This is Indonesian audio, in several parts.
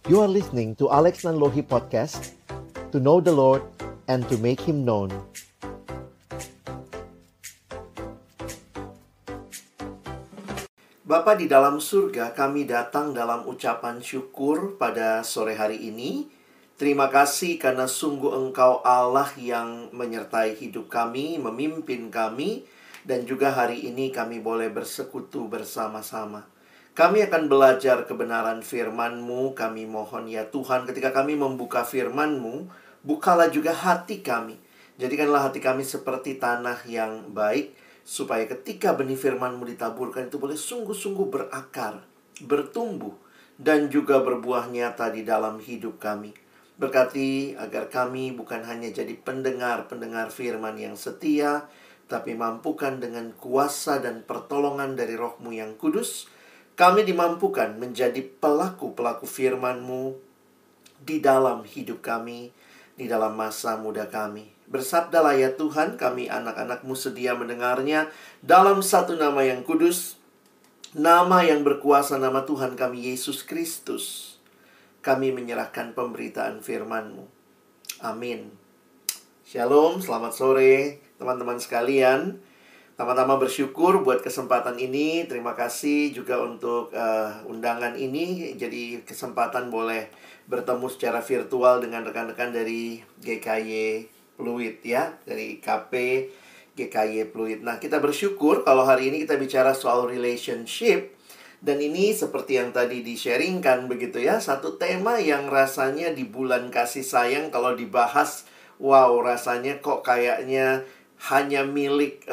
You are listening to Alex Nanlohi Podcast, to know the Lord and to make Him known. Bapa di dalam surga, kami datang dalam ucapan syukur pada sore hari ini. Terima kasih karena sungguh Engkau Allah yang menyertai hidup kami, memimpin kami, dan juga hari ini kami boleh bersekutu bersama-sama. Kami akan belajar kebenaran firman-Mu. Kami mohon ya Tuhan, ketika kami membuka firman-Mu, bukalah juga hati kami. Jadikanlah hati kami seperti tanah yang baik, supaya ketika benih firman-Mu ditaburkan itu boleh sungguh-sungguh berakar, bertumbuh, dan juga berbuah nyata di dalam hidup kami. Berkati agar kami bukan hanya jadi pendengar-pendengar firman yang setia, tapi mampukan dengan kuasa dan pertolongan dari Roh-Mu yang kudus, kami dimampukan menjadi pelaku-pelaku firman-Mu di dalam hidup kami, di dalam masa muda kami. Bersabdalah ya Tuhan, kami anak-anak-Mu sedia mendengarnya dalam satu nama yang kudus, nama yang berkuasa, nama Tuhan kami Yesus Kristus. Kami menyerahkan pemberitaan firman-Mu. Amin. Shalom, selamat sore teman-teman sekalian. Tama-tama bersyukur buat kesempatan ini. Terima kasih juga untuk undangan ini. Jadi kesempatan boleh bertemu secara virtual dengan rekan-rekan dari GKY Pluit ya. Dari KP GKY Pluit. Nah, kita bersyukur kalau hari ini kita bicara soal relationship. Dan ini seperti yang tadi di-sharingkan begitu ya. Satu tema yang rasanya di bulan kasih sayang kalau dibahas, wow, rasanya kok kayaknya hanya milik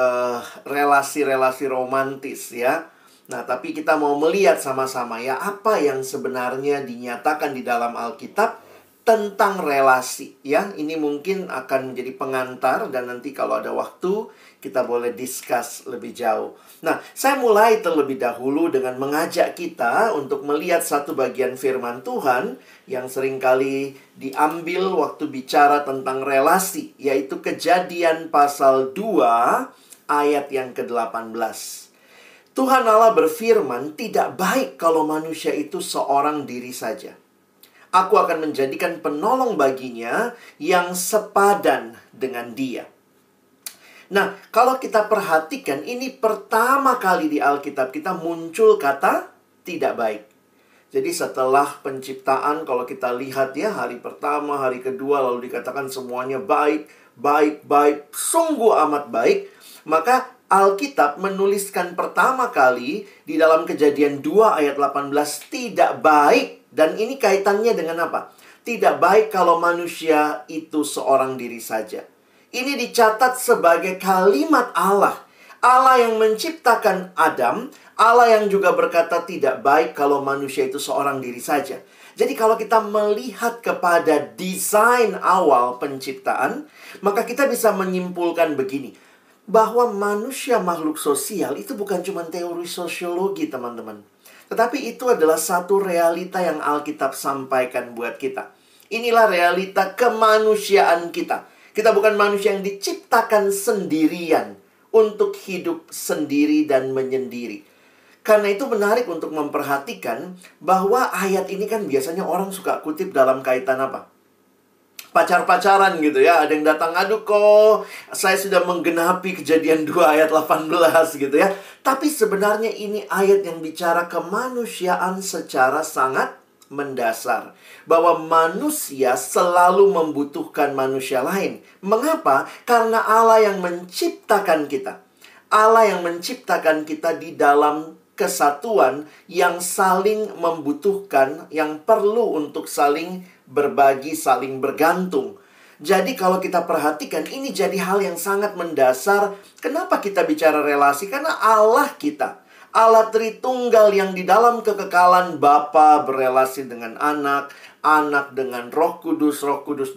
relasi-relasi romantis ya. Nah, tapi kita mau melihat sama-sama ya, apa yang sebenarnya dinyatakan di dalam Alkitab tentang relasi ya. Ini mungkin akan menjadi pengantar, dan nanti kalau ada waktu kita boleh discuss lebih jauh. Nah, saya mulai terlebih dahulu dengan mengajak kita untuk melihat satu bagian firman Tuhan yang seringkali diambil waktu bicara tentang relasi, yaitu Kejadian pasal 2 ayat yang ke-18. Tuhan Allah berfirman, "Tidak baik kalau manusia itu seorang diri saja. Aku akan menjadikan penolong baginya yang sepadan dengan dia." Nah, kalau kita perhatikan, ini pertama kali di Alkitab kita muncul kata tidak baik. Jadi setelah penciptaan, kalau kita lihat ya, hari pertama, hari kedua, lalu dikatakan semuanya baik, baik, baik, sungguh amat baik. Maka Alkitab menuliskan pertama kali di dalam Kejadian 2 ayat 18, tidak baik. Dan ini kaitannya dengan apa? Tidak baik kalau manusia itu seorang diri saja. Ini dicatat sebagai kalimat Allah. Allah yang menciptakan Adam, Allah yang juga berkata tidak baik kalau manusia itu seorang diri saja. Jadi kalau kita melihat kepada desain awal penciptaan, maka kita bisa menyimpulkan begini, bahwa manusia makhluk sosial itu bukan cuma teori sosiologi, teman-teman. Tetapi itu adalah satu realita yang Alkitab sampaikan buat kita. Inilah realita kemanusiaan kita. Kita bukan manusia yang diciptakan sendirian untuk hidup sendiri dan menyendiri. Karena itu menarik untuk memperhatikan bahwa ayat ini kan biasanya orang suka kutip dalam kaitan apa? Pacar-pacaran gitu ya. Ada yang datang, aduh kok saya sudah menggenapi Kejadian 2 ayat 18 gitu ya. Tapi sebenarnya ini ayat yang bicara kemanusiaan secara sangat mendasar. Bahwa manusia selalu membutuhkan manusia lain. Mengapa? Karena Allah yang menciptakan kita. Allah yang menciptakan kita di dalam kesatuan yang saling membutuhkan, yang perlu untuk saling berbagi, saling bergantung. Jadi kalau kita perhatikan, ini jadi hal yang sangat mendasar. Kenapa kita bicara relasi? Karena Allah kita, Allah Tritunggal yang di dalam kekekalan Bapa berelasi dengan anak, anak dengan Roh Kudus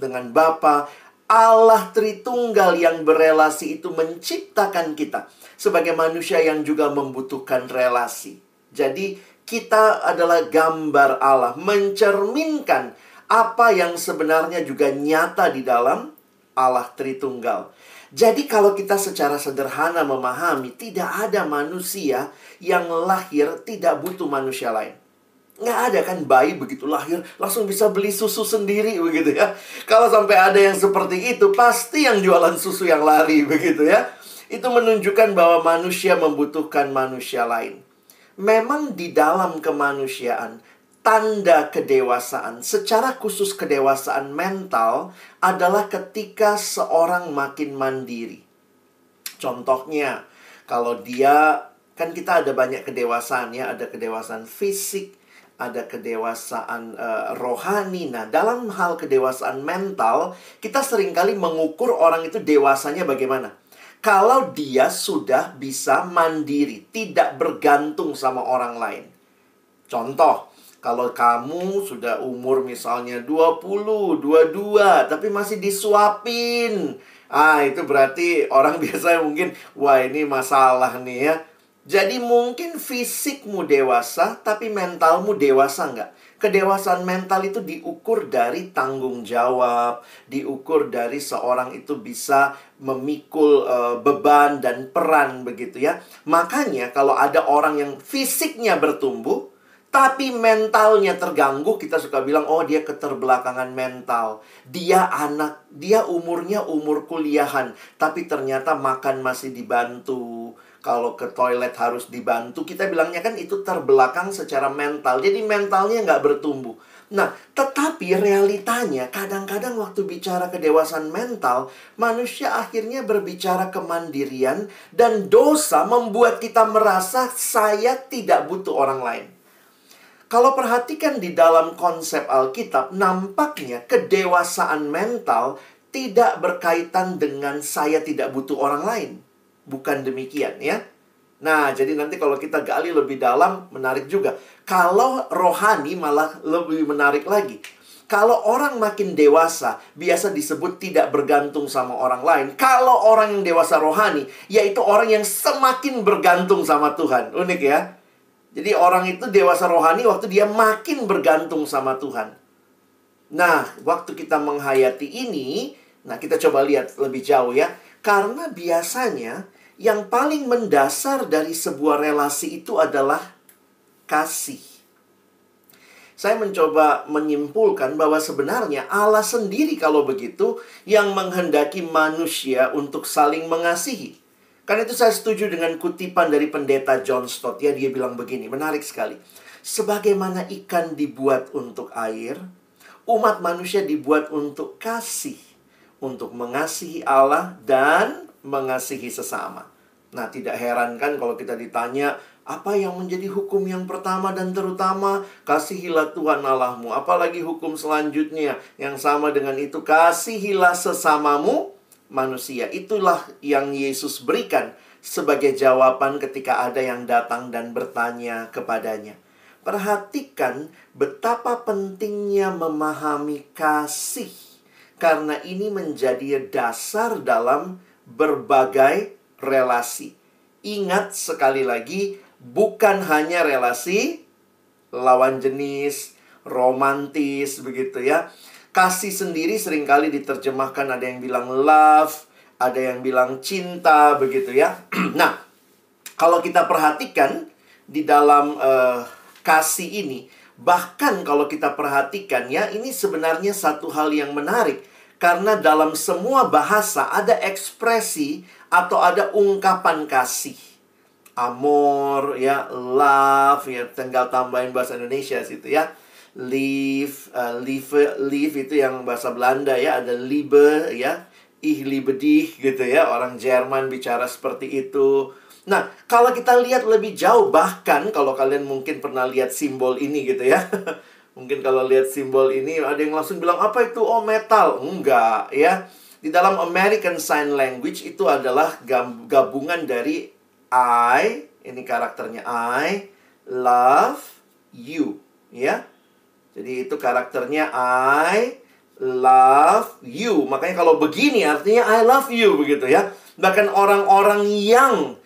dengan Bapa. Allah Tritunggal yang berelasi itu menciptakan kita sebagai manusia yang juga membutuhkan relasi. Jadi kita adalah gambar Allah, mencerminkan apa yang sebenarnya juga nyata di dalam Allah Tritunggal. Jadi kalau kita secara sederhana memahami, tidak ada manusia yang lahir tidak butuh manusia lain. Nggak ada kan bayi begitu lahir langsung bisa beli susu sendiri begitu ya. Kalau sampai ada yang seperti itu, pasti yang jualan susu yang lari begitu ya. Itu menunjukkan bahwa manusia membutuhkan manusia lain. Memang di dalam kemanusiaan, tanda kedewasaan, secara khusus kedewasaan mental, adalah ketika seorang makin mandiri. Contohnya, kalau dia, kan kita ada banyak kedewasaan ya, ada kedewasaan fisik, ada kedewasaan rohani. Nah, dalam hal kedewasaan mental, kita seringkali mengukur orang itu dewasanya bagaimana. Kalau dia sudah bisa mandiri, tidak bergantung sama orang lain. Contoh, kalau kamu sudah umur misalnya 20, 22, tapi masih disuapin. Itu berarti orang biasanya mungkin, wah ini masalah nih ya. Jadi mungkin fisikmu dewasa, tapi mentalmu dewasa nggak? Kedewasaan mental itu diukur dari tanggung jawab, diukur dari seorang itu bisa memikul beban dan peran begitu ya. Makanya kalau ada orang yang fisiknya bertumbuh, tapi mentalnya terganggu, kita suka bilang, oh dia keterbelakangan mental. Dia umurnya umur kuliahan, tapi ternyata makan masih dibantu. Kalau ke toilet harus dibantu, kita bilangnya kan itu terbelakang secara mental. Jadi mentalnya nggak bertumbuh. Nah, tetapi realitanya kadang-kadang waktu bicara kedewasaan mental, manusia akhirnya berbicara kemandirian dan dosa membuat kita merasa saya tidak butuh orang lain. Kalau perhatikan di dalam konsep Alkitab, nampaknya kedewasaan mental tidak berkaitan dengan saya tidak butuh orang lain. Bukan demikian ya. Nah, jadi nanti kalau kita gali lebih dalam, menarik juga. Kalau rohani malah lebih menarik lagi. Kalau orang makin dewasa, biasa disebut tidak bergantung sama orang lain. Kalau orang yang dewasa rohani, yaitu orang yang semakin bergantung sama Tuhan. Unik ya. Jadi orang itu dewasa rohani waktu dia makin bergantung sama Tuhan. Nah, waktu kita menghayati ini, nah kita coba lihat lebih jauh ya. Karena biasanya yang paling mendasar dari sebuah relasi itu adalah kasih. Saya mencoba menyimpulkan bahwa sebenarnya Allah sendiri kalau begitu yang menghendaki manusia untuk saling mengasihi. Karena itu saya setuju dengan kutipan dari pendeta John Stott ya, dia bilang begini, menarik sekali. Sebagaimana ikan dibuat untuk air, umat manusia dibuat untuk kasih, untuk mengasihi Allah dan mengasihi sesama. Nah, tidak heran kan kalau kita ditanya, apa yang menjadi hukum yang pertama dan terutama? Kasihilah Tuhan Allahmu. Apalagi hukum selanjutnya yang sama dengan itu, kasihilah sesamamu manusia. Itulah yang Yesus berikan sebagai jawaban ketika ada yang datang dan bertanya kepadanya. Perhatikan betapa pentingnya memahami kasih, karena ini menjadi dasar dalam berbagai relasi. Ingat sekali lagi, bukan hanya relasi lawan jenis, romantis begitu ya. Kasih sendiri seringkali diterjemahkan, ada yang bilang love, ada yang bilang cinta begitu ya. Nah, kalau kita perhatikan di dalam kasih ini, bahkan kalau kita perhatikan ya, ini sebenarnya satu hal yang menarik. Karena dalam semua bahasa ada ekspresi atau ada ungkapan kasih. Amor, ya, love, ya, tinggal tambahin bahasa Indonesia situ ya. Lieve itu yang bahasa Belanda ya, ada Liebe ya. Ich liebe dich gitu ya, orang Jerman bicara seperti itu. Nah, kalau kita lihat lebih jauh, bahkan kalau kalian mungkin pernah lihat simbol ini gitu ya. Mungkin kalau lihat simbol ini, ada yang langsung bilang, apa itu? Oh, metal. Enggak, ya. Di dalam American Sign Language itu adalah gabungan dari I, ini karakternya I, love you, ya. Jadi itu karakternya I, love you. Makanya kalau begini artinya I love you, begitu ya. Bahkan orang-orang yang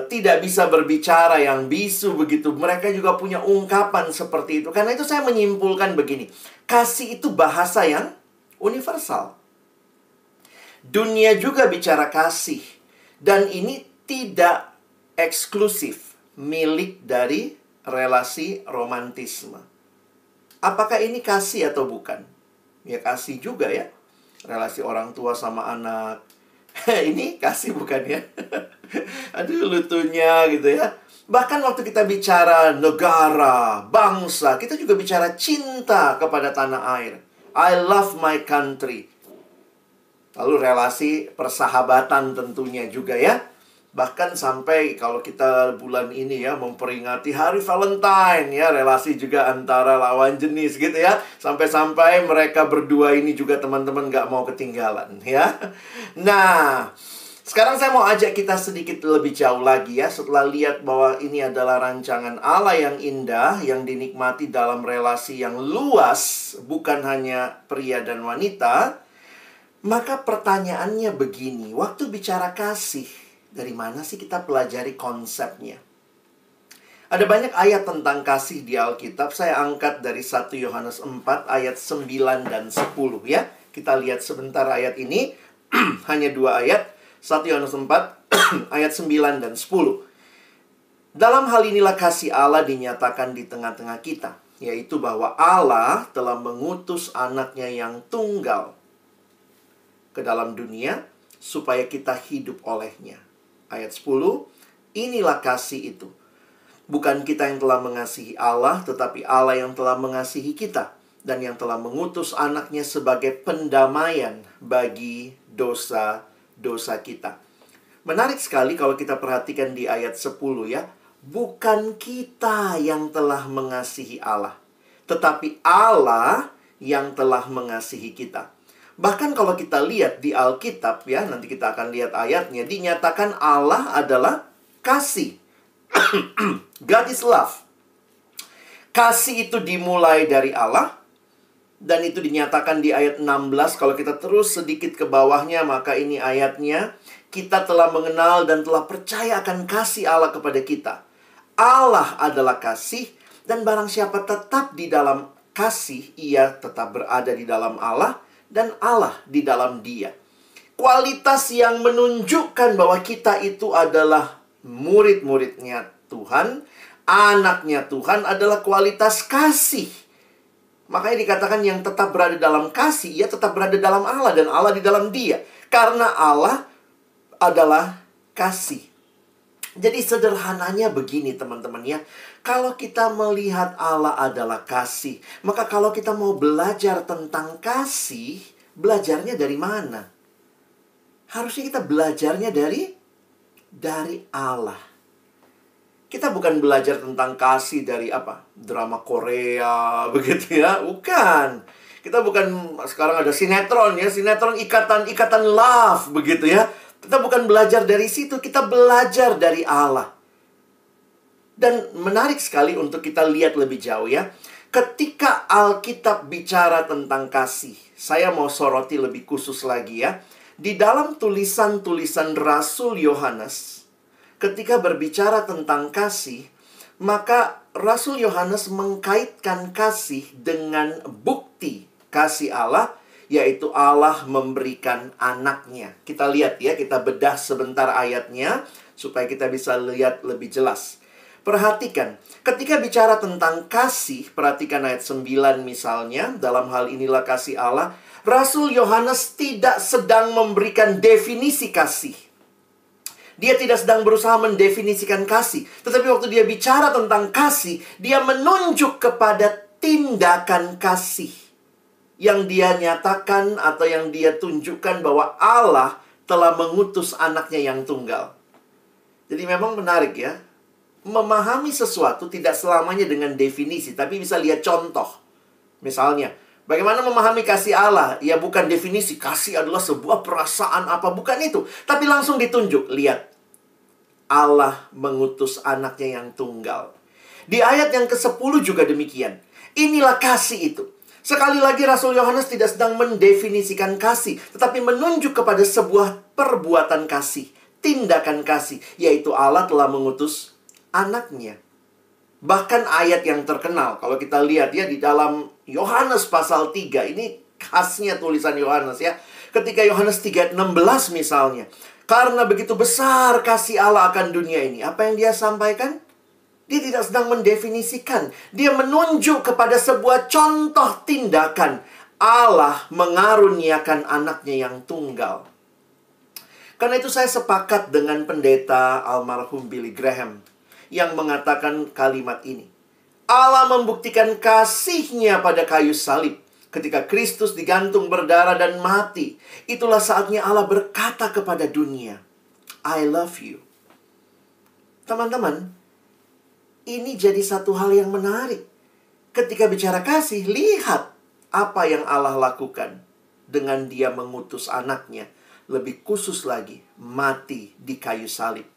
tidak bisa berbicara, yang bisu begitu, mereka juga punya ungkapan seperti itu. Karena itu saya menyimpulkan begini, kasih itu bahasa yang universal. Dunia juga bicara kasih, dan ini tidak eksklusif milik dari relasi romantisme. Apakah ini kasih atau bukan? Ya kasih juga ya. Relasi orang tua sama anak. Ini kasih bukan ya? Aduh lutunya gitu ya. Bahkan waktu kita bicara negara, bangsa, kita juga bicara cinta kepada tanah air. I love my country. Lalu relasi persahabatan tentunya juga ya. Bahkan sampai kalau kita bulan ini ya memperingati hari Valentine ya, relasi juga antara lawan jenis gitu ya. Sampai-sampai mereka berdua ini juga teman-teman gak mau ketinggalan ya. Nah, sekarang saya mau ajak kita sedikit lebih jauh lagi ya. Setelah lihat bahwa ini adalah rancangan Allah yang indah, yang dinikmati dalam relasi yang luas, bukan hanya pria dan wanita. Maka pertanyaannya begini, waktu bicara kasih, dari mana sih kita pelajari konsepnya? Ada banyak ayat tentang kasih di Alkitab. Saya angkat dari 1 Yohanes 4 ayat 9 dan 10 ya. Kita lihat sebentar ayat ini. Hanya 2 ayat. 1 Yohanes 4 ayat 9 dan 10. Dalam hal inilah kasih Allah dinyatakan di tengah-tengah kita, yaitu bahwa Allah telah mengutus anaknya yang tunggal ke dalam dunia supaya kita hidup olehnya. Ayat 10, inilah kasih itu. Bukan kita yang telah mengasihi Allah, tetapi Allah yang telah mengasihi kita dan yang telah mengutus anaknya sebagai pendamaian bagi dosa-dosa kita. Menarik sekali kalau kita perhatikan di ayat 10 ya. Bukan kita yang telah mengasihi Allah, tetapi Allah yang telah mengasihi kita. Bahkan kalau kita lihat di Alkitab ya, nanti kita akan lihat ayatnya, dinyatakan Allah adalah kasih. God is love. Kasih itu dimulai dari Allah, dan itu dinyatakan di ayat 16. Kalau kita terus sedikit ke bawahnya, maka ini ayatnya, kita telah mengenal dan telah percaya akan kasih Allah kepada kita. Allah adalah kasih, dan barang siapa tetap di dalam kasih, ia tetap berada di dalam Allah, dan Allah di dalam dia. Kualitas yang menunjukkan bahwa kita itu adalah murid-muridnya Tuhan, anaknya Tuhan, adalah kualitas kasih. Makanya dikatakan yang tetap berada dalam kasih, ia tetap berada dalam Allah, dan Allah di dalam dia. Karena Allah adalah kasih. Jadi sederhananya begini teman-teman ya. Kalau kita melihat Allah adalah kasih, maka kalau kita mau belajar tentang kasih, belajarnya dari mana? Harusnya kita belajarnya dari Allah. Kita bukan belajar tentang kasih dari apa? Drama Korea, begitu ya. Bukan. Kita bukan, sekarang ada sinetron ya. Sinetron ikatan love, begitu ya. Kita bukan belajar dari situ, kita belajar dari Allah. Dan menarik sekali untuk kita lihat lebih jauh ya. Ketika Alkitab bicara tentang kasih, saya mau soroti lebih khusus lagi ya. Di dalam tulisan-tulisan Rasul Yohanes, ketika berbicara tentang kasih, maka Rasul Yohanes mengkaitkan kasih dengan bukti kasih Allah, yaitu Allah memberikan anaknya. Kita lihat ya, kita bedah sebentar ayatnya supaya kita bisa lihat lebih jelas. Perhatikan, ketika bicara tentang kasih, perhatikan ayat 9 misalnya, dalam hal inilah kasih Allah, Rasul Yohanes tidak sedang memberikan definisi kasih. Dia tidak sedang berusaha mendefinisikan kasih. Tetapi waktu dia bicara tentang kasih, dia menunjuk kepada tindakan kasih yang dia nyatakan atau yang dia tunjukkan bahwa Allah telah mengutus anaknya yang tunggal. Jadi memang menarik ya. Memahami sesuatu tidak selamanya dengan definisi, tapi bisa lihat contoh. Misalnya, bagaimana memahami kasih Allah? Ya bukan definisi, kasih adalah sebuah perasaan apa, bukan itu. Tapi langsung ditunjuk, lihat. Allah mengutus anaknya yang tunggal. Di ayat yang ke-10 juga demikian. Inilah kasih itu. Sekali lagi Rasul Yohanes tidak sedang mendefinisikan kasih, tetapi menunjuk kepada sebuah perbuatan kasih, tindakan kasih, yaitu Allah telah mengutus anaknya. Bahkan ayat yang terkenal, kalau kita lihat ya di dalam Yohanes pasal 3, ini khasnya tulisan Yohanes ya. Ketika Yohanes 3 ayat 16 misalnya, karena begitu besar kasih Allah akan dunia ini, apa yang dia sampaikan? Dia tidak sedang mendefinisikan. Dia menunjuk kepada sebuah contoh tindakan. Allah mengaruniakan anaknya yang tunggal. Karena itu saya sepakat dengan pendeta almarhum Billy Graham yang mengatakan kalimat ini. Allah membuktikan kasih-Nya pada kayu salib. Ketika Kristus digantung berdarah dan mati, itulah saatnya Allah berkata kepada dunia, I love you. Teman-teman, ini jadi satu hal yang menarik. Ketika bicara kasih, lihat apa yang Allah lakukan dengan Dia mengutus anaknya. Lebih khusus lagi, mati di kayu salib.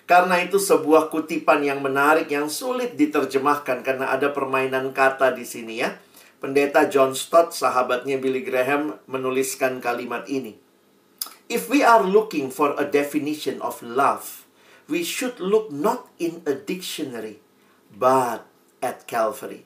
Karena itu sebuah kutipan yang menarik yang sulit diterjemahkan karena ada permainan kata di sini ya. Pendeta John Stott, sahabatnya Billy Graham, menuliskan kalimat ini. If we are looking for a definition of love, we should look not in a dictionary, but at Calvary.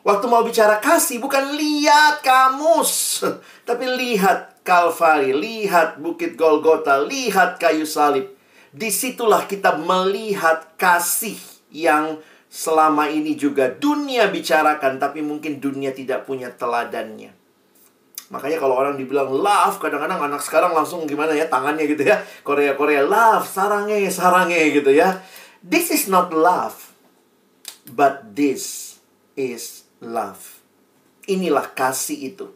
Waktu mau bicara kasih, bukan lihat kamus, tapi lihat Kalvari, lihat Bukit Golgota, lihat kayu salib. Disitulah kita melihat kasih yang selama ini juga dunia bicarakan, tapi mungkin dunia tidak punya teladannya. Makanya kalau orang dibilang love, kadang-kadang anak sekarang langsung gimana ya, tangannya gitu ya. Korea-Korea, love, sarange, sarange gitu ya. This is not love, but this is love. Inilah kasih itu,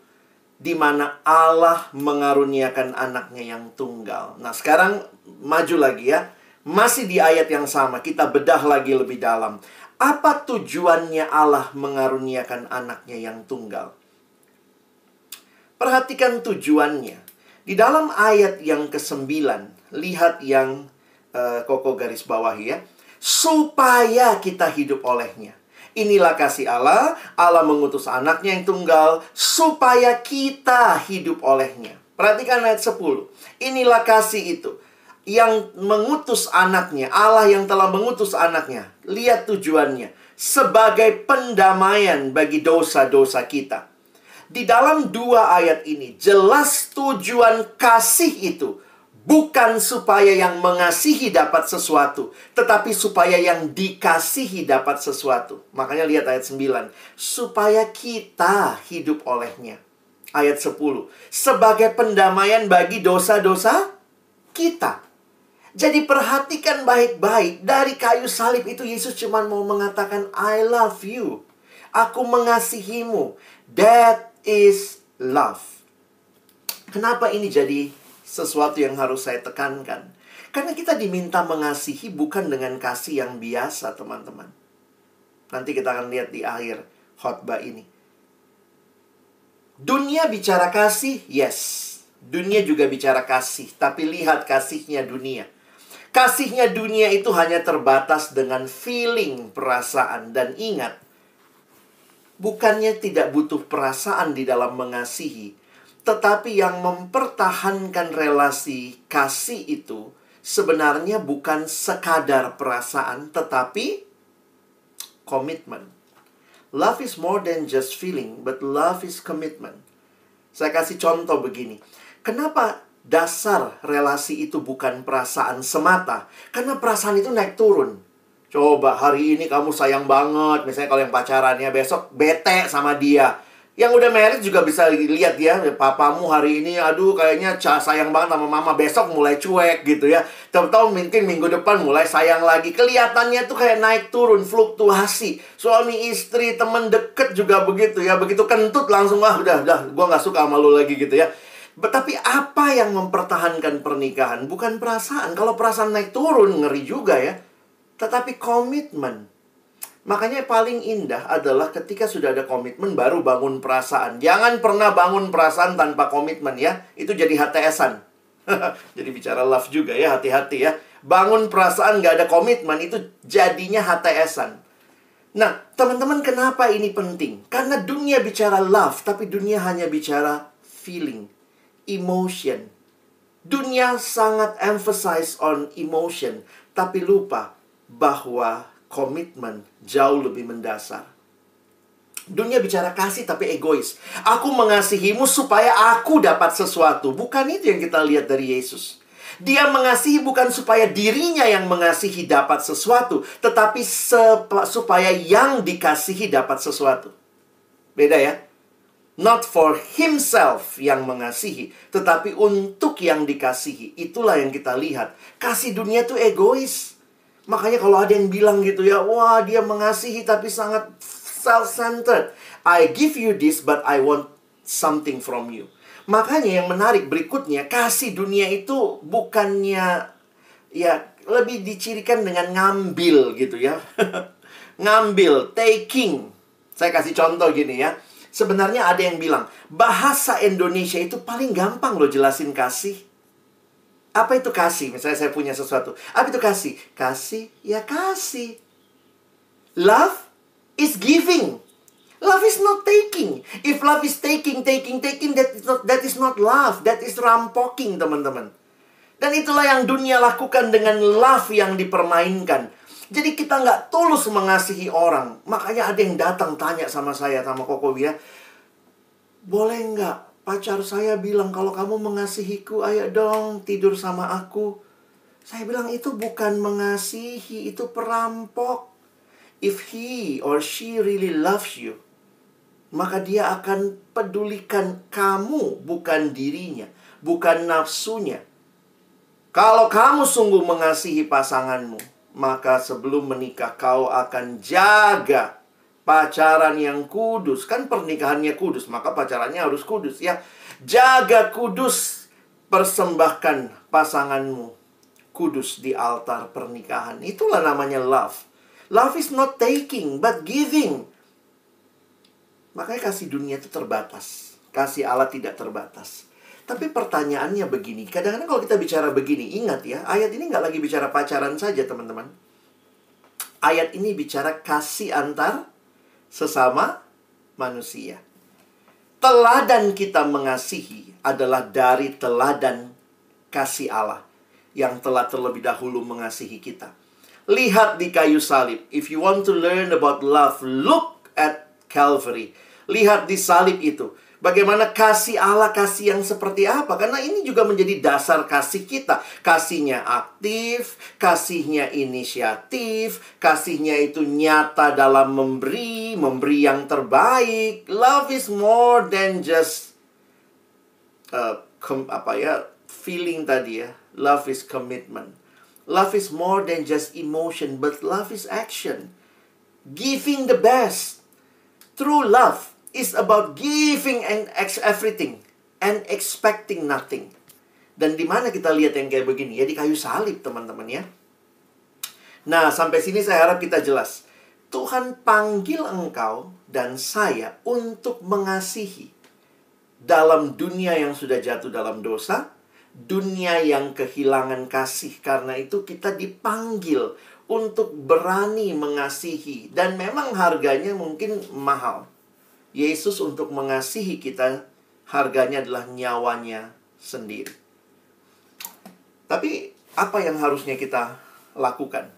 di mana Allah mengaruniakan anaknya yang tunggal. Nah sekarang maju lagi ya. Masih di ayat yang sama, kita bedah lagi lebih dalam. Apa tujuannya Allah mengaruniakan anaknya yang tunggal? Perhatikan tujuannya. Di dalam ayat yang ke-9, lihat yang Koko garis bawahi ya. Supaya kita hidup olehnya. Inilah kasih Allah. Allah mengutus anaknya yang tunggal supaya kita hidup olehnya. Perhatikan ayat 10. Inilah kasih itu, yang mengutus anaknya, Allah yang telah mengutus anaknya. Lihat tujuannya, sebagai pendamaian bagi dosa-dosa kita. Di dalam dua ayat ini, jelas tujuan kasih itu bukan supaya yang mengasihi dapat sesuatu, tetapi supaya yang dikasihi dapat sesuatu. Makanya lihat ayat 9, supaya kita hidup olehnya. Ayat 10, sebagai pendamaian bagi dosa-dosa kita. Jadi perhatikan baik-baik. Dari kayu salib itu Yesus cuma mau mengatakan I love you. Aku mengasihimu. That is love. Kenapa ini jadi sesuatu yang harus saya tekankan? Karena kita diminta mengasihi bukan dengan kasih yang biasa, teman-teman. Nanti kita akan lihat di akhir khotbah ini. Dunia bicara kasih, yes. Dunia juga bicara kasih. Tapi lihat kasihnya dunia. Kasihnya dunia itu hanya terbatas dengan feeling, perasaan. Dan ingat, bukannya tidak butuh perasaan di dalam mengasihi, tetapi yang mempertahankan relasi kasih itu sebenarnya bukan sekadar perasaan, tetapi komitmen. Love is more than just feeling, but love is commitment. Saya kasih contoh begini. Kenapa dasar relasi itu bukan perasaan semata? Karena perasaan itu naik turun. Coba hari ini kamu sayang banget, misalnya kalau yang pacarannya, besok bete sama dia. Yang udah married juga bisa lihat ya, papamu hari ini aduh kayaknya sayang banget sama mama, besok mulai cuek gitu ya. Tahu-tahu mungkin minggu depan mulai sayang lagi. Kelihatannya tuh kayak naik turun, fluktuasi. Suami istri, temen deket juga begitu ya. Begitu kentut langsung udah gue gak suka sama lu lagi gitu ya. Tapi apa yang mempertahankan pernikahan? Bukan perasaan. Kalau perasaan naik turun, ngeri juga ya. Tetapi komitmen. Makanya paling indah adalah ketika sudah ada komitmen baru bangun perasaan. Jangan pernah bangun perasaan tanpa komitmen ya. Itu jadi HTS-an. Jadi bicara love juga ya, hati-hati ya. Bangun perasaan gak ada komitmen itu jadinya HTS-an. Nah, teman-teman kenapa ini penting? Karena dunia bicara love, tapi dunia hanya bicara feeling, emotion. Dunia sangat emphasize on emotion, tapi lupa bahwa komitmen jauh lebih mendasar. Dunia bicara kasih tapi egois. Aku mengasihimu supaya aku dapat sesuatu. Bukan itu yang kita lihat dari Yesus. Dia mengasihi bukan supaya dirinya yang mengasihi dapat sesuatu, tetapi supaya yang dikasihi dapat sesuatu. Beda ya? Not for himself yang mengasihi, tetapi untuk yang dikasihi. Itulah yang kita lihat. Kasih dunia tuh egois. Makanya kalau ada yang bilang gitu ya, wah dia mengasihi tapi sangat self-centered. I give you this but I want something from you. Makanya yang menarik berikutnya, kasih dunia itu bukannya ya lebih dicirikan dengan ngambil gitu ya. Ngambil, taking. Saya kasih contoh gini ya. Sebenarnya ada yang bilang, bahasa Indonesia itu paling gampang loh jelasin kasih. Apa itu kasih? Misalnya saya punya sesuatu. Apa itu kasih? Kasih, ya kasih. Love is giving. Love is not taking. If love is taking, that is not love. That is rampoking, teman-teman. Dan itulah yang dunia lakukan dengan love yang dipermainkan. Jadi kita nggak tulus mengasihi orang. Makanya ada yang datang tanya sama saya, sama Koko ya, boleh nggak pacar saya bilang kalau kamu mengasihiku, ayo dong tidur sama aku. Saya bilang itu bukan mengasihi, itu perampok. If he or she really loves you, maka dia akan pedulikan kamu, bukan dirinya, bukan nafsunya. Kalau kamu sungguh mengasihi pasanganmu, maka sebelum menikah kau akan jaga pacaran yang kudus. Kan pernikahannya kudus, maka pacarannya harus kudus ya. Jaga kudus, persembahkan pasanganmu kudus di altar pernikahan. Itulah namanya love. Love is not taking, but giving. Makanya kasih dunia itu terbatas. Kasih Allah tidak terbatas. Tapi pertanyaannya begini. Kadang-kadang kalau kita bicara begini, ingat ya, ayat ini nggak lagi bicara pacaran saja, teman-teman. Ayat ini bicara kasih antar sesama manusia. Teladan kita mengasihi adalah dari teladan kasih Allah yang telah terlebih dahulu mengasihi kita. Lihat di kayu salib. If you want to learn about love, look at Calvary. Lihat di salib itu. Bagaimana kasih Allah, kasih yang seperti apa? Karena ini juga menjadi dasar kasih kita. Kasihnya aktif, kasihnya inisiatif, kasihnya itu nyata dalam memberi yang terbaik. Love is more than just feeling tadi ya. Love is commitment. Love is more than just emotion, but love is action. Giving the best. True love is about giving and everything and expecting nothing. Dan di mana kita lihat yang kayak begini? Ya di kayu salib, teman-teman ya. Nah, sampai sini saya harap kita jelas. Tuhan panggil engkau dan saya untuk mengasihi dalam dunia yang sudah jatuh dalam dosa, dunia yang kehilangan kasih. Karena itu kita dipanggil untuk berani mengasihi. Dan memang harganya mungkin mahal. Yesus untuk mengasihi kita, harganya adalah nyawanya sendiri. Tapi apa yang harusnya kita lakukan?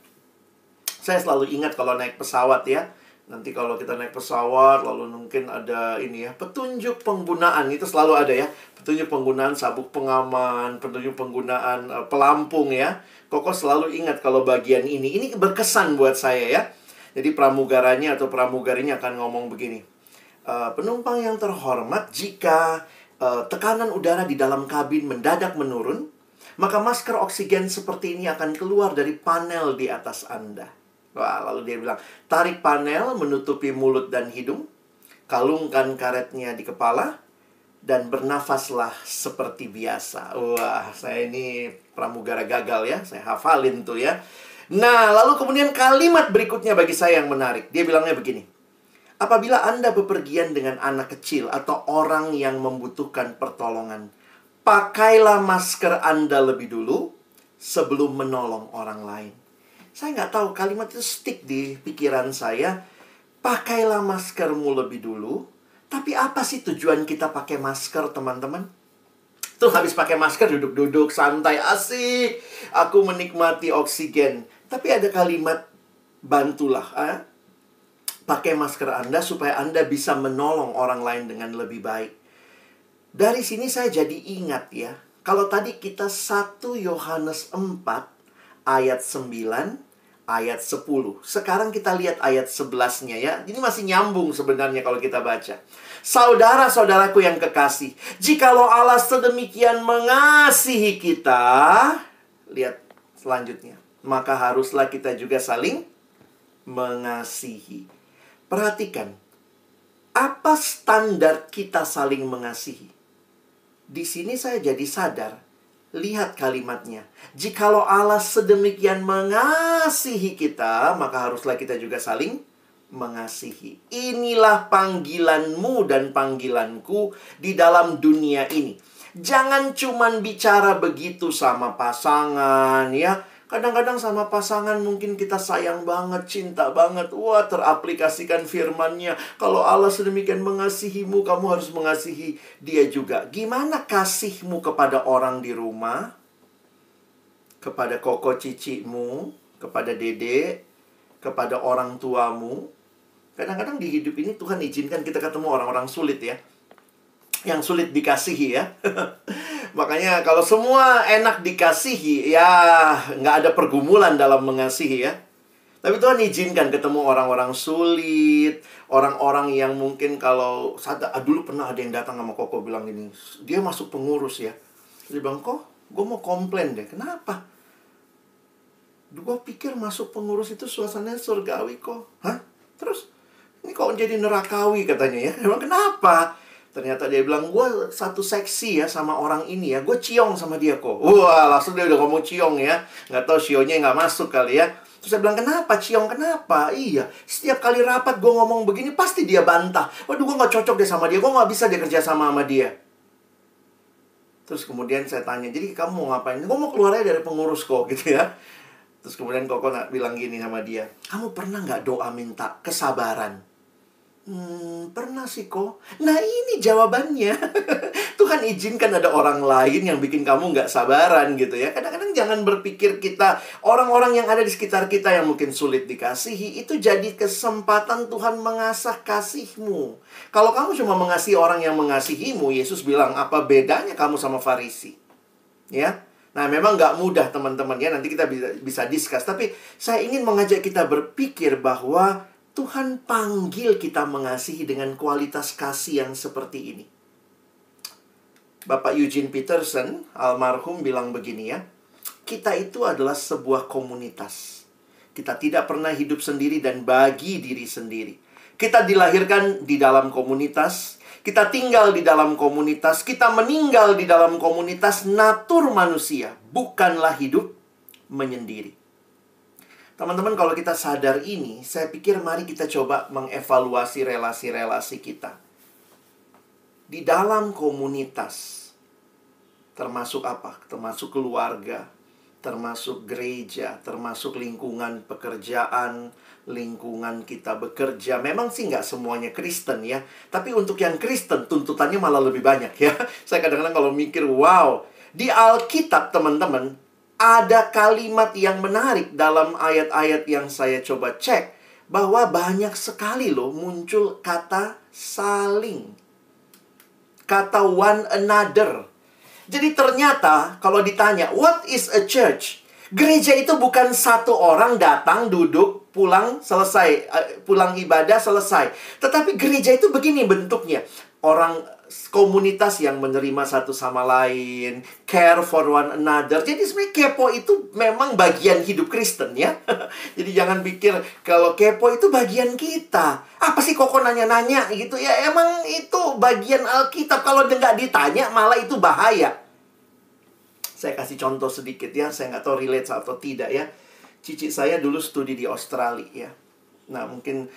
Saya selalu ingat kalau naik pesawat ya. Nanti kalau kita naik pesawat, lalu mungkin ada ini ya, petunjuk penggunaan. Itu selalu ada ya. Petunjuk penggunaan sabuk pengaman, petunjuk penggunaan pelampung ya. Koko selalu ingat kalau bagian ini. Ini berkesan buat saya ya. Jadi pramugaranya atau pramugarinya akan ngomong begini. Penumpang yang terhormat, jika tekanan udara di dalam kabin mendadak menurun, maka masker oksigen seperti ini akan keluar dari panel di atas Anda. Wah, lalu dia bilang, tarik panel menutupi mulut dan hidung, kalungkan karetnya di kepala, dan bernafaslah seperti biasa. Wah, saya ini pramugara gagal ya, saya hafalin tuh ya. Nah, lalu kemudian kalimat berikutnya bagi saya yang menarik. Dia bilangnya begini. Apabila Anda bepergian dengan anak kecil atau orang yang membutuhkan pertolongan, pakailah masker Anda lebih dulu sebelum menolong orang lain. Saya nggak tahu, kalimat itu stick di pikiran saya. Pakailah maskermu lebih dulu. Tapi apa sih tujuan kita pakai masker, teman-teman? Tuh habis pakai masker duduk-duduk santai, asik. Aku menikmati oksigen. Tapi ada kalimat, bantulah. Pakai masker Anda supaya Anda bisa menolong orang lain dengan lebih baik. Dari sini saya jadi ingat ya. Kalau tadi kita 1 Yohanes 4 ayat 9, ayat 10. Sekarang kita lihat ayat 11-nya ya. Ini masih nyambung sebenarnya kalau kita baca. Saudara-saudaraku yang kekasih, jikalau Allah sedemikian mengasihi kita, lihat selanjutnya, maka haruslah kita juga saling mengasihi. Perhatikan, apa standar kita saling mengasihi? Di sini saya jadi sadar. Lihat kalimatnya. Jikalau Allah sedemikian mengasihi kita, maka haruslah kita juga saling mengasihi. Inilah panggilanmu dan panggilanku di dalam dunia ini. Jangan cuman bicara begitu sama pasangan ya. Kadang-kadang sama pasangan mungkin kita sayang banget, cinta banget. Wah, teraplikasikan firman-Nya. Kalau Allah sedemikian mengasihimu, kamu harus mengasihi dia juga. Gimana kasihmu kepada orang di rumah? Kepada koko cicimu, kepada dede, kepada orang tuamu. Kadang-kadang di hidup ini Tuhan izinkan kita ketemu orang-orang sulit ya. Yang sulit dikasihi ya. Makanya kalau semua enak dikasihi, ya nggak ada pergumulan dalam mengasihi ya. Tapi Tuhan izinkan ketemu orang-orang sulit, orang-orang yang mungkin kalau dulu pernah ada yang datang sama Koko bilang gini, dia masuk pengurus ya. Dia bilang, kok gue mau komplain deh, kenapa? Gue pikir masuk pengurus itu suasananya surgawi kok. Hah? Terus? Ini kok jadi nerakawi katanya ya. Emang kenapa? Ternyata dia bilang, gue satu seksi ya sama orang ini ya. Gue ciong sama dia kok. Wah, langsung dia udah ngomong ciong ya. Nggak tahu sionya nggak masuk kali ya. Terus saya bilang, kenapa ciong? Kenapa? Iya, setiap kali rapat gue ngomong begini, pasti dia bantah. Waduh, gue nggak cocok deh sama dia. Gue nggak bisa dia kerja sama dia. Terus kemudian saya tanya, jadi kamu mau ngapain? Gue mau keluar aja dari pengurus kok, gitu ya. Terus kemudian Koko bilang gini sama dia, kamu pernah nggak doa minta kesabaran? Pernah sih kok. Nah ini jawabannya. Tuhan izinkan ada orang lain yang bikin kamu nggak sabaran gitu ya. Kadang-kadang jangan berpikir kita, orang-orang yang ada di sekitar kita yang mungkin sulit dikasihi, itu jadi kesempatan Tuhan mengasah kasihmu. Kalau kamu cuma mengasihi orang yang mengasihimu, Yesus bilang, apa bedanya kamu sama Farisi? Ya. Nah memang nggak mudah teman-teman ya. Nanti kita bisa discuss. Tapi saya ingin mengajak kita berpikir bahwa Tuhan panggil kita mengasihi dengan kualitas kasih yang seperti ini. Bapak Eugene Peterson, almarhum, bilang begini ya. Kita itu adalah sebuah komunitas. Kita tidak pernah hidup sendiri dan bagi diri sendiri. Kita dilahirkan di dalam komunitas. Kita tinggal di dalam komunitas. Kita meninggal di dalam komunitas. Natur manusia bukanlah hidup menyendiri. Teman-teman, kalau kita sadar ini, saya pikir mari kita coba mengevaluasi relasi-relasi kita. Di dalam komunitas, termasuk apa? Termasuk keluarga, termasuk gereja, termasuk lingkungan pekerjaan, lingkungan kita bekerja. Memang sih nggak semuanya Kristen ya. Tapi untuk yang Kristen, tuntutannya malah lebih banyak ya. Saya kadang-kadang kalau mikir, wow, di Alkitab teman-teman, ada kalimat yang menarik dalam ayat-ayat yang saya coba cek, bahwa banyak sekali loh muncul kata saling, kata one another. Jadi ternyata kalau ditanya, what is a church? Gereja itu bukan satu orang datang, duduk, pulang, selesai, pulang ibadah, selesai. Tetapi gereja itu begini bentuknya. Orang komunitas yang menerima satu sama lain, care for one another. Jadi sebenarnya kepo itu memang bagian hidup Kristen ya. Jadi jangan pikir kalau kepo itu bagian kita. Apa sih Koko nanya-nanya gitu ya? Emang itu bagian Alkitab. Kalau nggak ditanya malah itu bahaya. Saya kasih contoh sedikit ya. Saya nggak tahu relate atau tidak ya. Cici saya dulu studi di Australia ya. Nah mungkin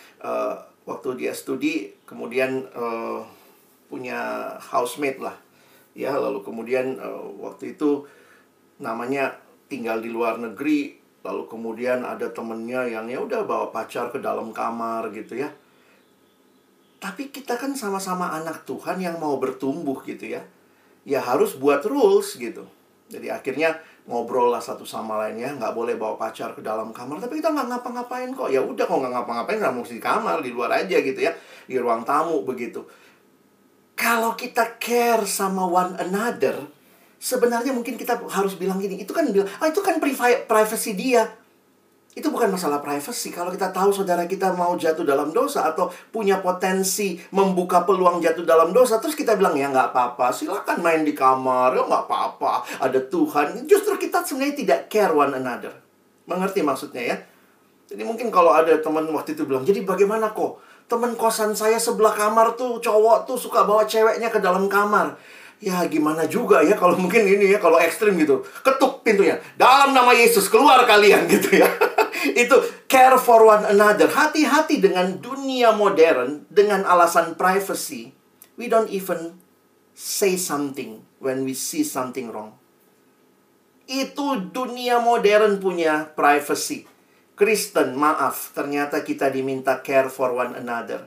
waktu dia studi kemudian punya housemate lah ya, lalu kemudian waktu itu namanya tinggal di luar negeri, lalu kemudian ada temennya yang ya udah bawa pacar ke dalam kamar gitu ya. Tapi kita kan sama-sama anak Tuhan yang mau bertumbuh gitu ya, ya harus buat rules gitu. Jadi akhirnya ngobrol lah satu sama lainnya, nggak boleh bawa pacar ke dalam kamar. Tapi kita nggak ngapa-ngapain kok. Ya udah, kalau nggak ngapa-ngapain nggak mesti di kamar, di luar aja gitu ya, di ruang tamu begitu. Kalau kita care sama one another, Sebenarnya mungkin kita harus bilang gini, itu kan privacy dia. Itu bukan masalah privacy. Kalau kita tahu saudara kita mau jatuh dalam dosa atau punya potensi membuka peluang jatuh dalam dosa, terus kita bilang, ya nggak apa-apa, silakan main di kamar, ya nggak apa-apa, ada Tuhan. Justru kita sebenarnya tidak care one another. Mengerti maksudnya ya? Jadi mungkin kalau ada teman waktu itu bilang, jadi bagaimana kok? Teman kosan saya sebelah kamar tuh, cowok tuh suka bawa ceweknya ke dalam kamar. Ya gimana juga ya, kalau mungkin ini ya, kalau ekstrim gitu. Ketuk pintunya, dalam nama Yesus, keluar kalian gitu ya. Itu care for one another. Hati-hati dengan dunia modern, dengan alasan privacy. We don't even say something when we see something wrong. Itu dunia modern punya privacy. Kristen, maaf, ternyata kita diminta care for one another.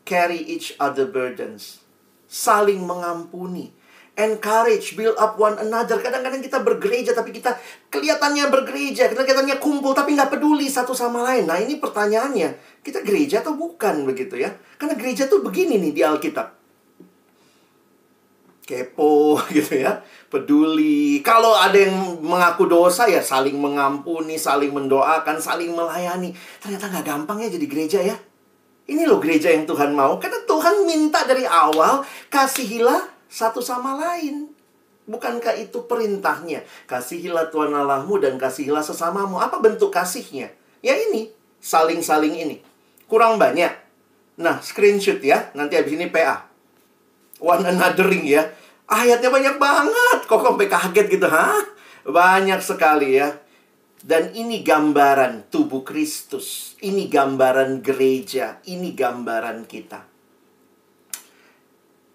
Carry each other burdens. Saling mengampuni. Encourage, build up one another. Kadang-kadang kita bergereja, tapi kita kelihatannya bergereja, kita kelihatannya kumpul, tapi nggak peduli satu sama lain. Nah, ini pertanyaannya, kita gereja atau bukan begitu ya? Karena gereja tuh begini nih di Alkitab. Kepo gitu ya, peduli. Kalau ada yang mengaku dosa ya saling mengampuni, saling mendoakan, saling melayani. Ternyata nggak gampang ya jadi gereja ya. Ini loh gereja yang Tuhan mau. Karena Tuhan minta dari awal, kasihilah satu sama lain. Bukankah itu perintahnya? Kasihilah Tuhan Allahmu dan kasihilah sesamamu. Apa bentuk kasihnya? Ya ini, saling-saling ini. Kurang banyak. Nah, screenshot ya. Nanti habis ini PA. One anothering ya. Ayatnya banyak banget. Kok sampai kaget gitu, hah? Banyak sekali ya. Dan ini gambaran tubuh Kristus. Ini gambaran gereja. Ini gambaran kita.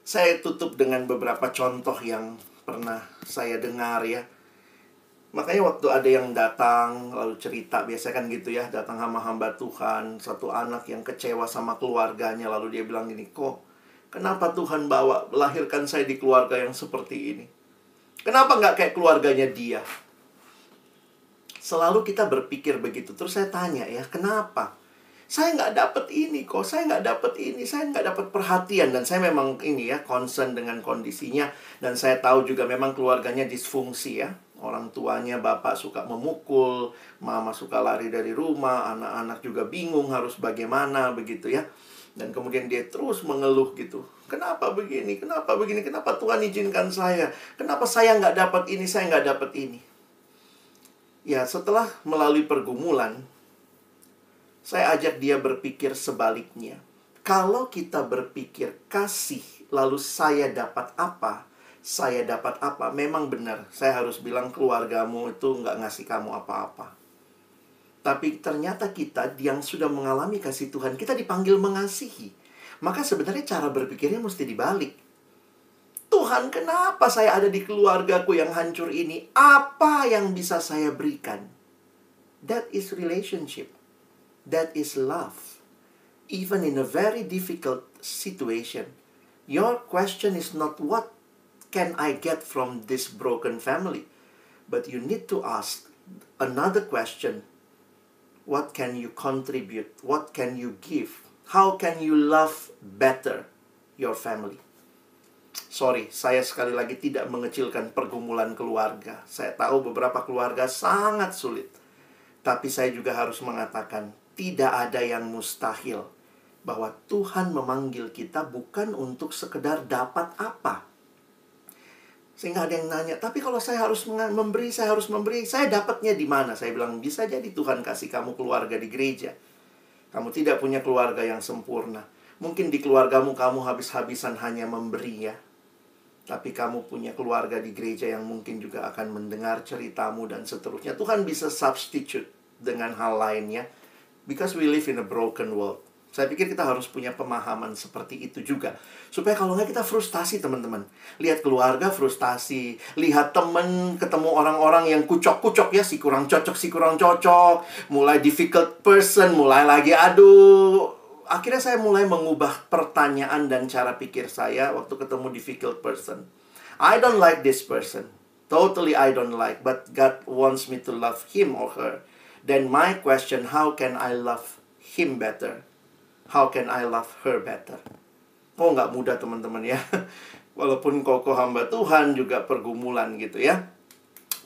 Saya tutup dengan beberapa contoh yang pernah saya dengar ya. Makanya waktu ada yang datang lalu cerita, biasa kan gitu ya, datang hamba-hamba Tuhan, satu anak yang kecewa sama keluarganya, lalu dia bilang gini, kok kenapa Tuhan melahirkan saya di keluarga yang seperti ini? Kenapa nggak kayak keluarganya dia? Selalu kita berpikir begitu. Terus saya tanya ya, kenapa? Saya nggak dapet ini kok, saya nggak dapet ini, saya nggak dapet perhatian. Dan saya memang ini ya, concern dengan kondisinya. Dan saya tahu juga memang keluarganya disfungsi ya. Orang tuanya, bapak suka memukul, mama suka lari dari rumah, anak-anak juga bingung harus bagaimana begitu ya. Dan kemudian dia terus mengeluh gitu. Kenapa begini, kenapa begini, kenapa Tuhan izinkan saya? Kenapa saya nggak dapat ini, saya nggak dapat ini? Ya, setelah melalui pergumulan, saya ajak dia berpikir sebaliknya. Kalau kita berpikir kasih, lalu saya dapat apa? Saya dapat apa? Memang benar, saya harus bilang keluargamu itu nggak ngasih kamu apa-apa. Tapi ternyata kita yang sudah mengalami kasih Tuhan, kita dipanggil mengasihi. Maka sebenarnya cara berpikirnya mesti dibalik. Tuhan, kenapa saya ada di keluargaku yang hancur ini? Apa yang bisa saya berikan? That is relationship. That is love. Even in a very difficult situation, your question is not what can I get from this broken family, but you need to ask another question. What can you contribute? What can you give? How can you love better your family? Sorry, saya sekali lagi tidak mengecilkan pergumulan keluarga. Saya tahu beberapa keluarga sangat sulit. Tapi saya juga harus mengatakan, tidak ada yang mustahil. Bahwa Tuhan memanggil kita bukan untuk sekedar dapat apa. Sehingga ada yang nanya, tapi kalau saya harus memberi, saya dapatnya di mana? Saya bilang, bisa jadi Tuhan kasih kamu keluarga di gereja. Kamu tidak punya keluarga yang sempurna. Mungkin di keluargamu kamu habis-habisan hanya memberi ya. Tapi kamu punya keluarga di gereja yang mungkin juga akan mendengar ceritamu dan seterusnya. Tuhan bisa substitute dengan hal lainnya. Because we live in a broken world. Saya pikir kita harus punya pemahaman seperti itu juga. Supaya kalau nggak kita frustasi teman-teman. Lihat keluarga frustasi. Lihat teman ketemu orang-orang yang kucok-kucok ya. Si kurang cocok. Mulai difficult person. Mulai lagi aduh. Akhirnya saya mulai mengubah pertanyaan dan cara pikir saya waktu ketemu difficult person. I don't like this person. Totally I don't like. But God wants me to love him or her. Then my question, how can I love him better? How can I love her better? Oh, nggak mudah teman-teman ya. Walaupun Koko hamba Tuhan juga pergumulan gitu ya.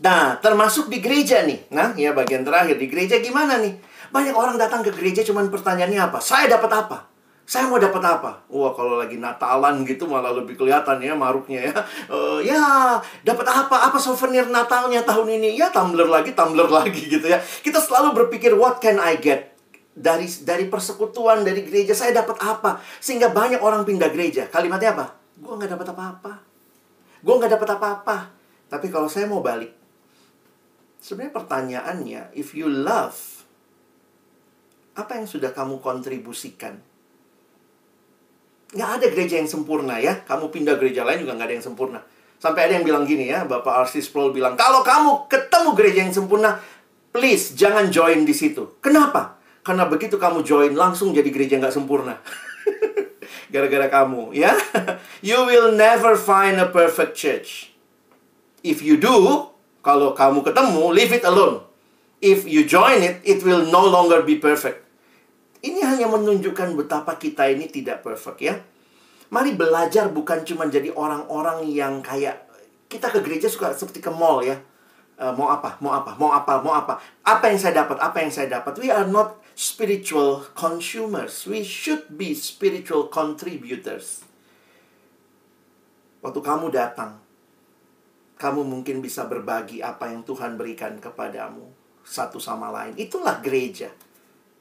Nah, termasuk di gereja nih. Nah, ya bagian terakhir. Di gereja gimana nih? Banyak orang datang ke gereja cuman pertanyaannya apa? Saya dapat apa? Saya mau dapat apa? Wah, kalau lagi Natalan gitu malah lebih kelihatan ya maruknya ya. Ya, dapat apa? Apa souvenir Natalnya tahun ini? Ya, tumbler lagi gitu ya. Kita selalu berpikir, what can I get? Dari persekutuan, dari gereja, saya dapat apa? Sehingga banyak orang pindah gereja. Kalimatnya apa? Gue nggak dapat apa-apa. Gue nggak dapat apa-apa. Tapi kalau saya mau balik, sebenarnya pertanyaannya, if you love, apa yang sudah kamu kontribusikan? Nggak ada gereja yang sempurna ya. Kamu pindah gereja lain juga nggak ada yang sempurna. Sampai ada yang bilang gini ya, Bapak R.C. Sproul bilang, kalau kamu ketemu gereja yang sempurna, please jangan join di situ. Kenapa? Karena begitu kamu join, langsung jadi gereja nggak sempurna. Gara-gara kamu ya. You will never find a perfect church. If you do, kalau kamu ketemu, leave it alone. If you join it, it will no longer be perfect. Ini hanya menunjukkan betapa kita ini tidak perfect ya. Mari belajar bukan cuma jadi orang-orang yang kayak kita ke gereja suka seperti ke mall ya. Mau apa? Apa yang saya dapat? We are not spiritual consumers. We should be spiritual contributors. Waktu kamu datang, kamu mungkin bisa berbagi apa yang Tuhan berikan kepadamu satu sama lain. Itulah gereja.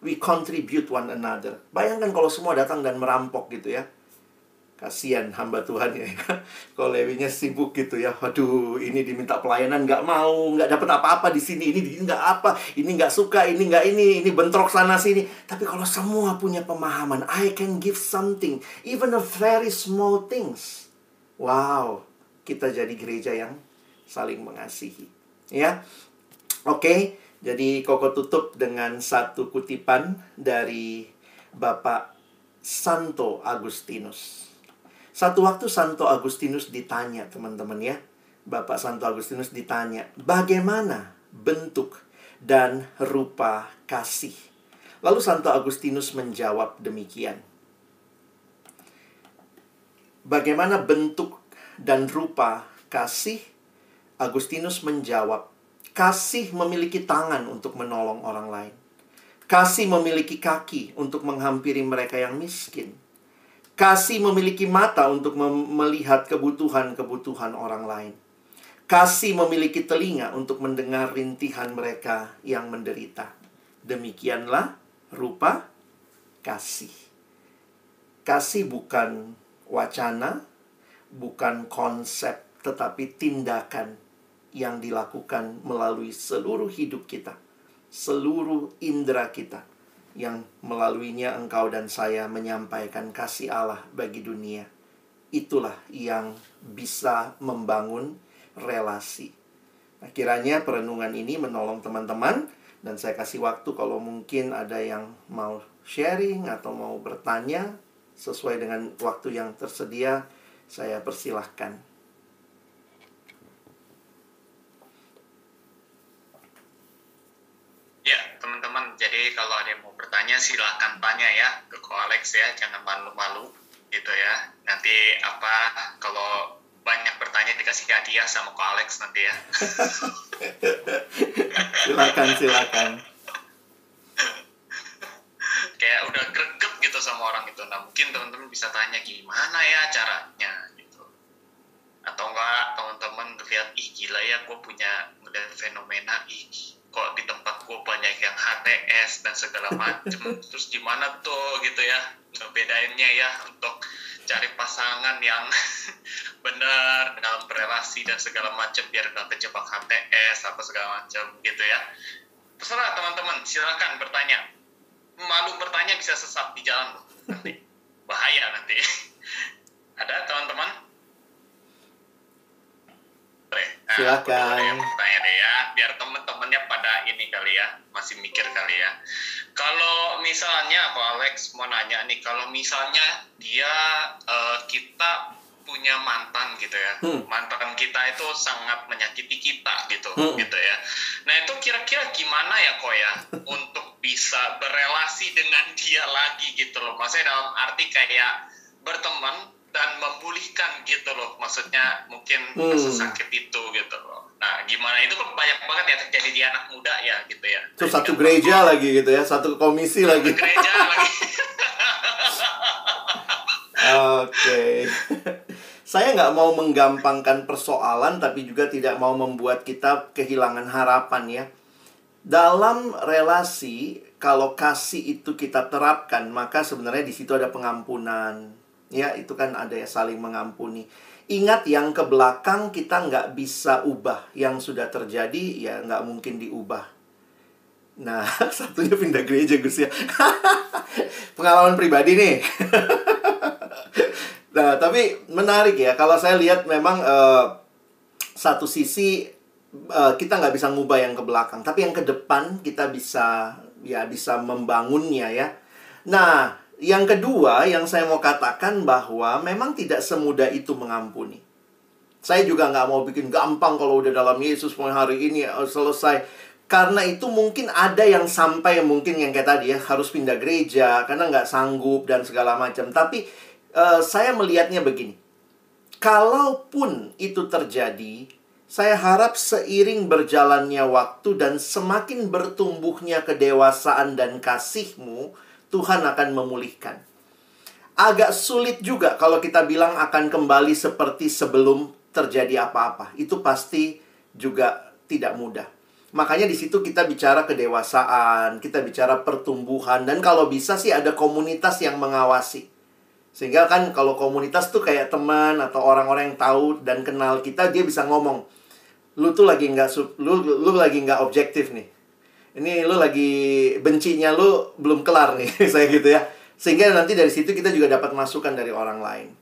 We contribute one another. Bayangkan kalau semua datang dan merampok gitu ya. Kasihan hamba Tuhan ya. Kalau Lewinya sibuk gitu ya. Waduh, ini diminta pelayanan nggak mau, nggak dapat apa-apa di sini. Ini nggak apa, ini nggak suka, ini nggak ini bentrok sana sini. Tapi kalau semua punya pemahaman, I can give something, even a very small things. Wow, kita jadi gereja yang saling mengasihi. Ya, oke. Jadi Koko tutup dengan satu kutipan dari Bapak Santo Agustinus. Satu waktu Santo Agustinus ditanya, teman-teman ya. Bapak Santo Agustinus ditanya, bagaimana bentuk dan rupa kasih? Lalu Santo Agustinus menjawab demikian. Bagaimana bentuk dan rupa kasih? Agustinus menjawab, kasih memiliki tangan untuk menolong orang lain. Kasih memiliki kaki untuk menghampiri mereka yang miskin. Kasih memiliki mata untuk melihat kebutuhan-kebutuhan orang lain. Kasih memiliki telinga untuk mendengar rintihan mereka yang menderita. Demikianlah rupa kasih. Kasih bukan wacana, bukan konsep, tetapi tindakan yang dilakukan melalui seluruh hidup kita, seluruh indera kita, yang melaluinya engkau dan saya menyampaikan kasih Allah bagi dunia. Itulah yang bisa membangun relasi. Nah, kiranya perenungan ini menolong teman-teman, dan saya kasih waktu kalau mungkin ada yang mau sharing atau mau bertanya sesuai dengan waktu yang tersedia, saya persilahkan. Ya, teman-teman, jadi kalau ada yang mau bertanya silahkan tanya ya ke Ko Alex ya, jangan malu-malu gitu ya. Nanti kalau banyak bertanya dikasih hadiah sama Ko Alex nanti ya. Silakan. Kayak udah greget gitu sama orang itu. Nah, mungkin teman-teman bisa tanya gimana ya caranya gitu. Atau enggak teman-teman lihat, ih gila ya gue punya model fenomena, kok di tempat gue banyak yang HTS dan segala macem. Terus gimana tuh gitu ya ngebedainnya ya untuk cari pasangan yang benar dalam relasi dan segala macam biar nggak kejebak HTS apa segala macam gitu ya. Terserah teman-teman, silakan bertanya. Malu bertanya bisa sesat di jalan loh nanti, bahaya nanti. Ada teman-teman? Silakan. Yang bertanya deh ya, biar temen-temennya pada ini kali ya, masih mikir kali ya. Kalau misalnya, Pak Alex mau nanya nih, kalau misalnya kita punya mantan gitu ya, mantan kita itu sangat menyakiti kita gitu ya. Nah itu kira-kira gimana ya kok ya untuk bisa berelasi dengan dia lagi gitu loh, maksudnya dalam arti kayak berteman dan memulihkan gitu loh, maksudnya mungkin sakit itu gitu loh. Nah gimana, itu kan banyak banget ya terjadi di anak muda ya gitu ya. Terus satu gereja lagi gitu ya, satu komisi lagi. Gereja lagi. Oke. Saya nggak mau menggampangkan persoalan, tapi juga tidak mau membuat kita kehilangan harapan ya. Dalam relasi, kalau kasih itu kita terapkan, maka sebenarnya di situ ada pengampunan. Ya, itu kan ada ya, saling mengampuni. Ingat, yang ke belakang kita nggak bisa ubah. Yang sudah terjadi, ya nggak mungkin diubah. Nah, satunya pindah gereja, Gus ya. Pengalaman pribadi nih. Nah, tapi menarik ya. Kalau saya lihat memang satu sisi kita nggak bisa ngubah yang ke belakang, tapi yang ke depan kita bisa membangunnya ya. Nah, yang kedua yang saya mau katakan bahwa memang tidak semudah itu mengampuni. Saya juga nggak mau bikin gampang kalau udah dalam Yesus mulai hari ini selesai. Karena itu mungkin ada yang sampai mungkin yang kayak tadi ya, harus pindah gereja karena nggak sanggup dan segala macam. Tapi saya melihatnya begini. Kalaupun itu terjadi, saya harap seiring berjalannya waktu dan semakin bertumbuhnya kedewasaan dan kasih-Mu, Tuhan akan memulihkan. Agak sulit juga kalau kita bilang akan kembali seperti sebelum terjadi apa-apa. Itu pasti juga tidak mudah. Makanya di situ kita bicara kedewasaan, kita bicara pertumbuhan, dan kalau bisa sih ada komunitas yang mengawasi. Sehingga kan kalau komunitas tuh kayak teman atau orang-orang yang tahu dan kenal kita, dia bisa ngomong, lu tuh lagi lu lagi nggak objektif nih. Ini lu lagi bencinya lu belum kelar nih, saya gitu ya. Sehingga nanti dari situ kita juga dapat masukan dari orang lain.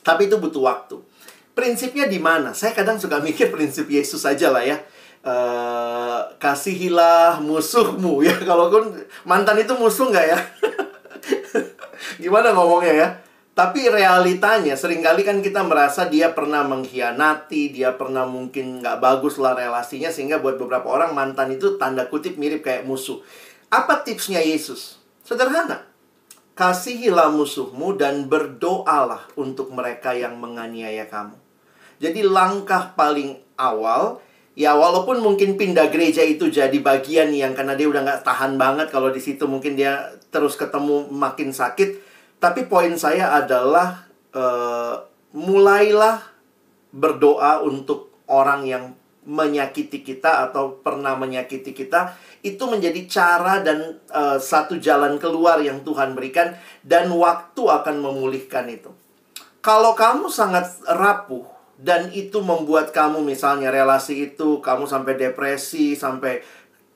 Tapi itu butuh waktu. Prinsipnya di mana? Saya kadang suka mikir prinsip Yesus aja lah ya. Kasihilah musuhmu ya. Kalau mantan itu musuh nggak ya? Gimana ngomongnya ya? Tapi realitanya seringkali kan kita merasa dia pernah mengkhianati, dia pernah mungkin nggak bagus lah relasinya, sehingga buat beberapa orang mantan itu tanda kutip mirip kayak musuh. Apa tipsnya Yesus? Sederhana. Kasihilah musuhmu dan berdoalah untuk mereka yang menganiaya kamu. Jadi langkah paling awal, ya walaupun mungkin pindah gereja itu jadi bagian yang karena dia udah nggak tahan banget kalau di situ mungkin dia terus ketemu makin sakit. Tapi poin saya adalah mulailah berdoa untuk orang yang menyakiti kita atau pernah menyakiti kita. Itu menjadi cara dan satu jalan keluar yang Tuhan berikan, dan waktu akan memulihkan itu. Kalau kamu sangat rapuh dan itu membuat kamu misalnya relasi itu kamu sampai depresi, sampai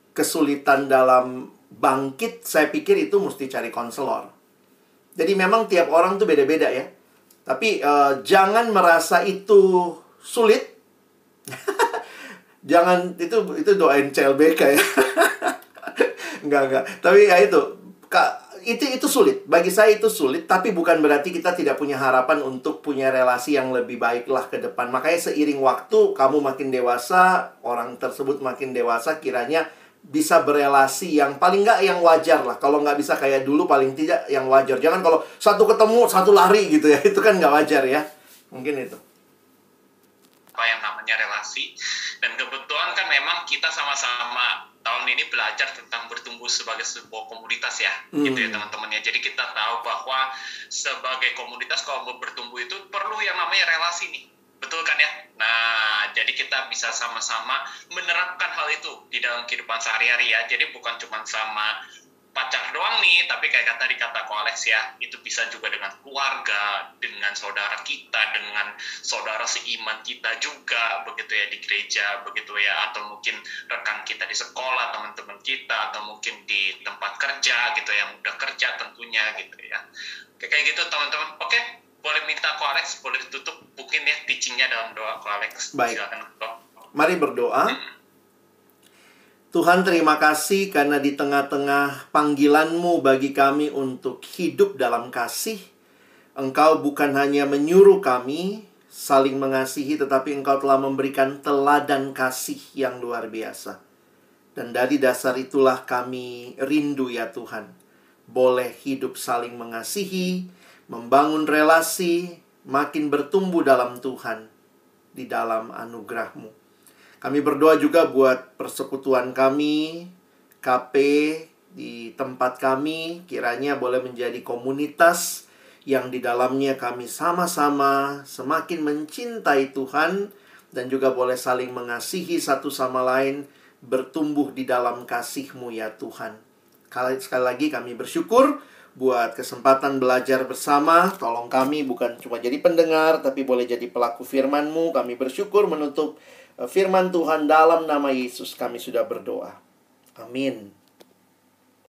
kesulitan dalam bangkit, saya pikir itu mesti cari konselor. Jadi memang tiap orang tuh beda-beda ya. Tapi jangan merasa itu sulit. Jangan, itu doain CLBK ya. Enggak. Tapi ya itu sulit. Bagi saya itu sulit, tapi bukan berarti kita tidak punya harapan untuk punya relasi yang lebih baik lah ke depan. Makanya seiring waktu kamu makin dewasa, orang tersebut makin dewasa, kiranya bisa berelasi yang paling nggak yang wajar lah. Kalau nggak bisa kayak dulu, paling tidak yang wajar. Jangan kalau satu ketemu, satu lari gitu ya. Itu kan nggak wajar ya. Mungkin itu. Apa yang namanya relasi. Dan kebetulan kan memang kita sama-sama tahun ini belajar tentang bertumbuh sebagai sebuah komunitas ya. Gitu ya teman-teman ya. Jadi kita tahu bahwa sebagai komunitas kalau mau bertumbuh itu perlu yang namanya relasi nih. Betul kan ya? Nah, jadi kita bisa sama-sama menerapkan hal itu di dalam kehidupan sehari-hari ya. Jadi bukan cuma sama pacar doang nih, tapi kayak tadi kata Ko Alex ya, itu bisa juga dengan keluarga, dengan saudara kita, dengan saudara seiman kita juga, begitu ya, di gereja, begitu ya, atau mungkin rekan kita di sekolah, teman-teman kita, atau mungkin di tempat kerja gitu, yang udah kerja tentunya gitu ya. Kayak gitu teman-teman. Oke, boleh minta Ko Alex, boleh ditutup mungkin ya teaching-nya dalam doa Ko Alex. Baik. Silakan. Mari berdoa. Tuhan, terima kasih karena di tengah-tengah panggilan-Mu bagi kami untuk hidup dalam kasih, Engkau bukan hanya menyuruh kami saling mengasihi, tetapi Engkau telah memberikan teladan kasih yang luar biasa. Dan dari dasar itulah kami rindu ya Tuhan, boleh hidup saling mengasihi, membangun relasi, makin bertumbuh dalam Tuhan, di dalam anugerah-Mu. Kami berdoa juga buat persekutuan kami, KP di tempat kami, kiranya boleh menjadi komunitas yang di dalamnya kami sama-sama semakin mencintai Tuhan, dan juga boleh saling mengasihi satu sama lain, bertumbuh di dalam kasih-Mu ya Tuhan. Sekali lagi kami bersyukur buat kesempatan belajar bersama. Tolong kami bukan cuma jadi pendengar, tapi boleh jadi pelaku firman-Mu. Kami bersyukur menutup firman Tuhan dalam nama Yesus kami sudah berdoa. Amin.